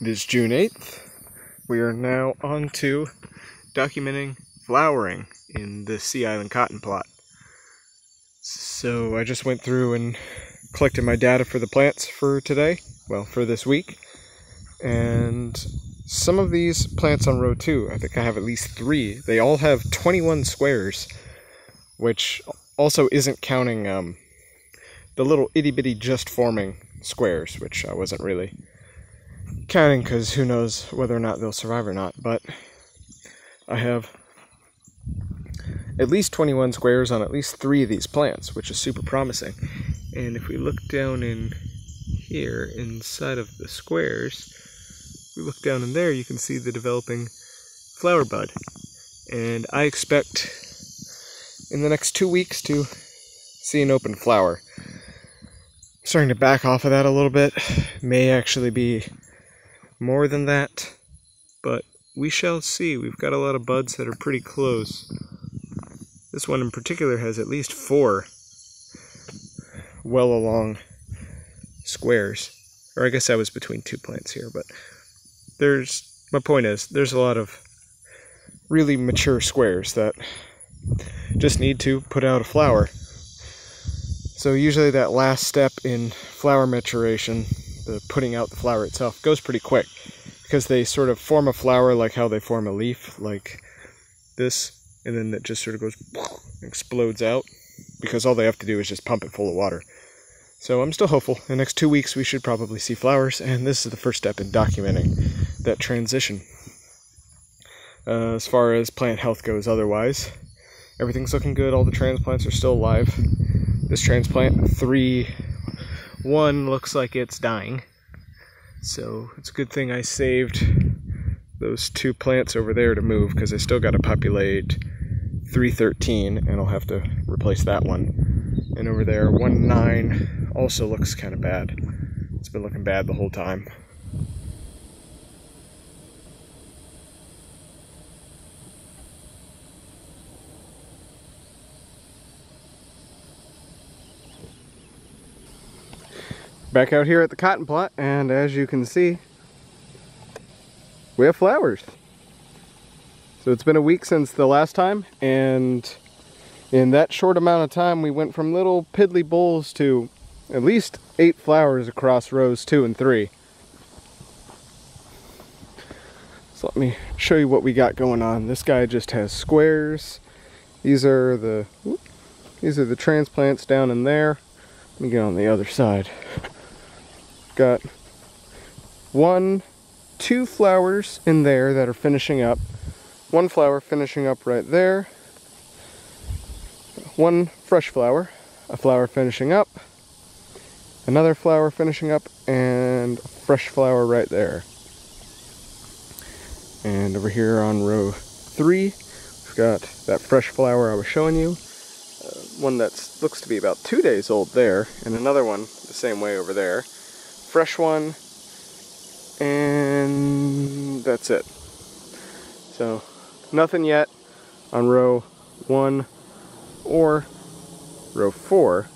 It is June 8th. We are now on to documenting flowering in the Sea Island cotton plot. So I just went through and collected my data for the plants for today, well, for this week. And some of these plants on row 2, I think I have at least 3, they all have 21 squares, which also isn't counting the little itty-bitty just forming squares, which I wasn't really counting because who knows whether or not they'll survive or not. But I have at least 21 squares on at least 3 of these plants, which is super promising. And if we look down in here inside of the squares, we look down in there, you can see the developing flower bud. And I expect in the next 2 weeks to see an open flower. I'm starting to back off of that a little bit. May actually be more than that, but we shall see. We've got a lot of buds that are pretty close. This one in particular has at least 4 well along squares. Or I guess I was between 2 plants here, but my point is, there's a lot of really mature squares that just need to put out a flower. So usually that last step in flower maturation, the putting out the flower itself, goes pretty quick because they sort of form a flower like how they form a leaf, like this, and then it just sort of goes, explodes out, because all they have to do is just pump it full of water. So I'm still hopeful. In the next 2 weeks we should probably see flowers, and this is the first step in documenting that transition. As far as plant health goes otherwise, everything's looking good. All the transplants are still alive. This transplant 3-1 looks like it's dying. So it's a good thing I saved those 2 plants over there to move, because I still got to populate 313, and I'll have to replace that one. And over there, 1-9 also looks kind of bad. It's been looking bad the whole time. Back out here at the cotton plot, and as you can see, we have flowers. So it's been a week since the last time, and in that short amount of time we went from little piddly bolls to at least 8 flowers across rows 2 and 3. So let me show you what we got going on. This guy just has squares. These are the transplants down in there. Let me get on the other side. Got 2 flowers in there that are finishing up. 1 flower finishing up right there. 1 fresh flower. A flower finishing up. Another flower finishing up, and a fresh flower right there. And over here on row 3, we've got that fresh flower I was showing you. One that looks to be about 2 days old there, and another one the same way over there. Fresh one, and that's it. So nothing yet on row 1 or row 4.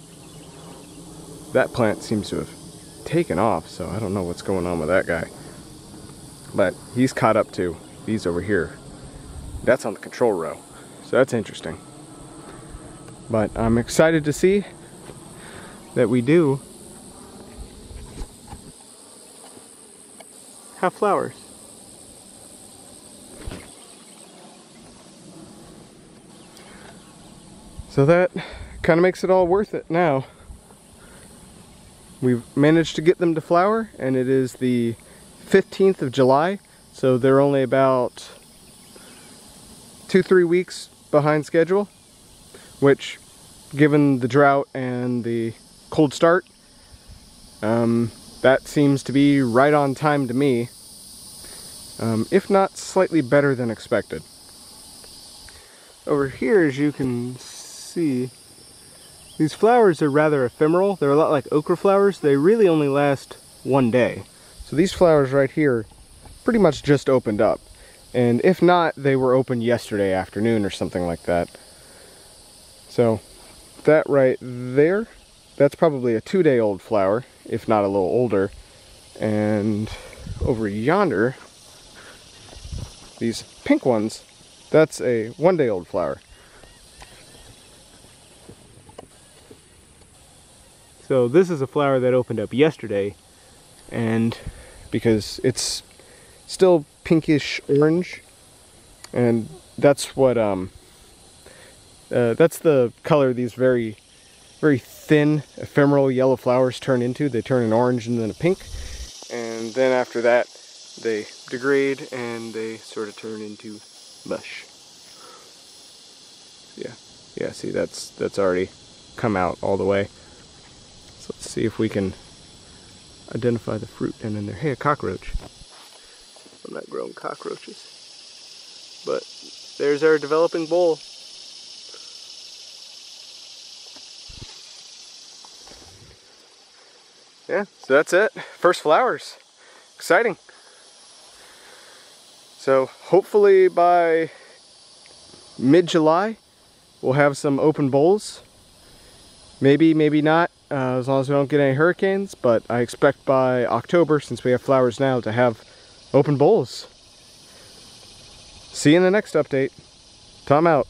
That plant seems to have taken off, so I don't know what's going on with that guy. But he's caught up to these over here. That's on the control row, so that's interesting. But I'm excited to see that we do have flowers. So that kind of makes it all worth it now. We've managed to get them to flower, and it is the 15th of July, so they're only about 2-3 weeks behind schedule, which, given the drought and the cold start, that seems to be right on time to me, if not slightly better than expected. Over here, as you can see, these flowers are rather ephemeral. They're a lot like okra flowers. They really only last 1 day. So these flowers right here pretty much just opened up. And if not, they were opened yesterday afternoon or something like that. So that right there, that's probably a 2-day-old flower, if not a little older. And over yonder, these pink ones, that's a 1-day-old flower. So this is a flower that opened up yesterday, and because it's still pinkish orange, and that's what that's the color these very thin ephemeral yellow flowers turn into. They turn an orange and then a pink, and then after that they degrade and they sort of turn into mush. Yeah, see, that's already come out all the way. So let's see if we can identify the fruit down in there. Hey, a cockroach. I'm not growing cockroaches. But there's our developing boll. Yeah, so that's it. First flowers. Exciting. So hopefully by mid-July we'll have some open bolls. Maybe, maybe not, as long as we don't get any hurricanes, but I expect by October, since we have flowers now, to have open bolls. See you in the next update. Tom out.